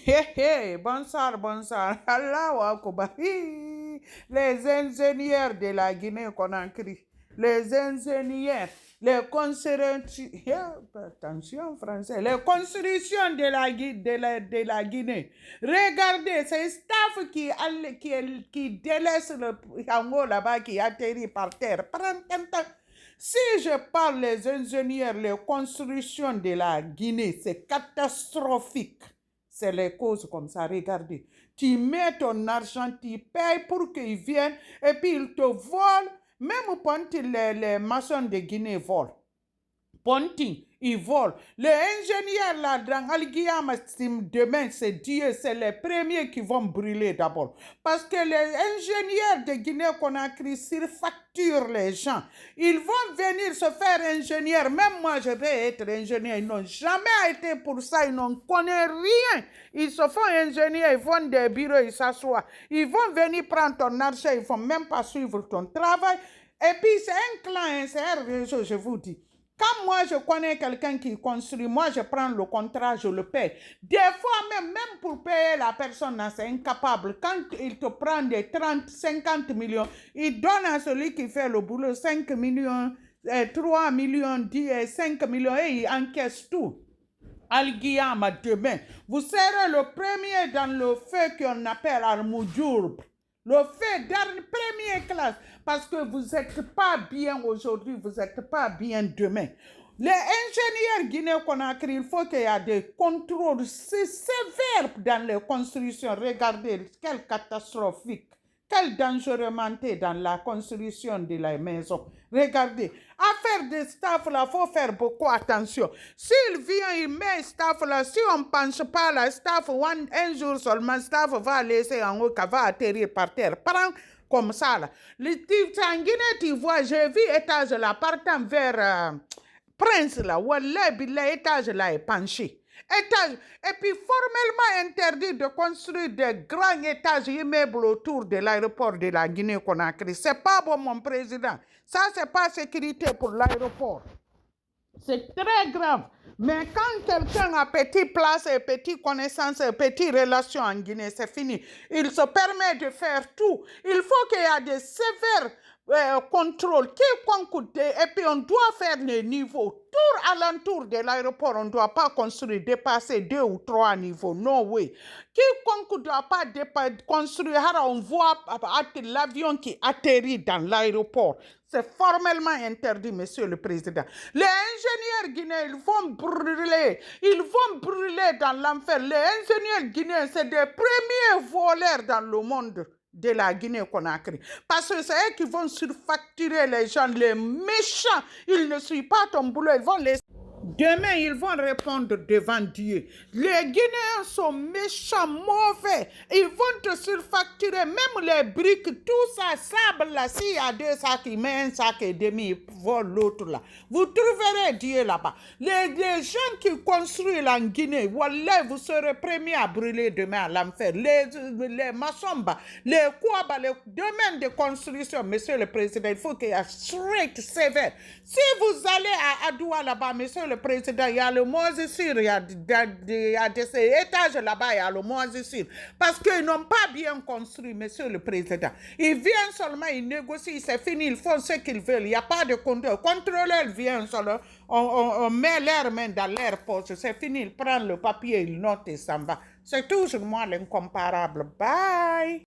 Hé, hé, bonsoir, bonsoir. Allahu Akbar. Hi. Les ingénieurs de la Guinée-Conakry, les ingénieurs, les attention français, les constructions de la Guinée. Regardez, c'est staff qui délaisse le Yango là-bas, qui atterrit par terre. Si je parle les ingénieurs, les constructions de la Guinée, c'est catastrophique. C'est les causes comme ça, regardez. Tu mets ton argent, tu payes pour qu'ils viennent et puis ils te volent. Même quand les maçons de Guinée volent. Ponting, ils volent. Les ingénieurs là, dans Al-Guillaume, demain, c'est Dieu, c'est les premiers qui vont brûler d'abord. Parce que les ingénieurs de Guinée-Conakry surfacturent les gens. Ils vont venir se faire ingénieur. Même moi, je vais être ingénieur. Ils n'ont jamais été pour ça. Ils n'en connaissent rien. Ils se font ingénieur, ils font des bureaux, ils s'assoient. Ils vont venir prendre ton argent, ils ne vont même pas suivre ton travail. Et puis, c'est un clan, c'est un réseau, je vous dis. Quand moi je connais quelqu'un qui construit, moi je prends le contrat, je le paye. Des fois même pour payer la personne, c'est incapable. Quand il te prend des 30, 50 millions, il donne à celui qui fait le boulot 5 millions, 3 millions, 10, 5 millions et il encaisse tout. Al-Guillaume, demain, vous serez le premier dans le feu qu'on appelle Al-Moujourb. Le fait d'armes première classe, parce que vous n'êtes pas bien aujourd'hui, vous n'êtes pas bien demain. Les ingénieurs Guinée-Conakry, il faut qu'il y ait des contrôles sévères dans les constructions. Regardez, quelle catastrophique, quelle dangerosité dans la construction de la maison. Regardez, affaire de staff là, il faut faire beaucoup attention. S'il vient, il met staff là, si on ne pense pas la staff, un jour seulement, staff va laisser en haut, va atterrir par terre. Prends comme ça là. En Guinée, tu vois, j'ai vu étage là, partant vers Prince là, où l'étage là est penché. Étage. Et puis formellement interdit de construire des grands étages immeubles autour de l'aéroport de la Guinée-Conakry. C'est pas bon, mon président. Ça, c'est pas sécurité pour l'aéroport. C'est très grave. Mais quand quelqu'un a petite place et petite connaissance et petite relation en Guinée, c'est fini. Il se permet de faire tout. Il faut qu'il y ait des sévères contrôles. Et puis on doit faire les niveaux. Tout alentour de l'aéroport, on ne doit pas construire, dépasser 2 ou 3 niveaux. No way. Quiconque ne doit pas construire, on voit l'avion qui atterrit dans l'aéroport. C'est formellement interdit, monsieur le président. Les ingénieurs guinéens, ils vont brûler dans l'enfer. Les ingénieurs guinéens, c'est des premiers voleurs dans le monde de la Guinée-Conakry. Parce que c'est eux qui vont surfacturer les gens, les méchants. Ils ne suivent pas ton boulot, ils vont les... Demain, ils vont répondre devant Dieu. Les Guinéens sont méchants, mauvais. Ils vont te surfacturer, même les briques, tout ça, sable là. S'il y a 2 sacs, il met un sac et demi, il vole l'autre là. Vous trouverez Dieu là-bas. Les gens qui construisent en Guinée, wallah, vous serez premiers à brûler demain à l'enfer. Les maçons, les Kouaba, les domaines de construction, monsieur le président, il faut qu'il y ait strict, sévère. Si vous allez à Adoua là-bas, monsieur le président, il y a le moisissure, il y a des étages là-bas, il y a le moisissure. Parce qu'ils n'ont pas bien construit, monsieur le président. Ils viennent seulement, ils négocient, c'est fini, ils font ce qu'ils veulent. Il n'y a pas de contrôle. Contrôleur vient seulement, on met leurs mains dans leur poche, c'est fini, ils prennent le papier, ils notent et s'en va. C'est toujours moi l'incomparable. Bye!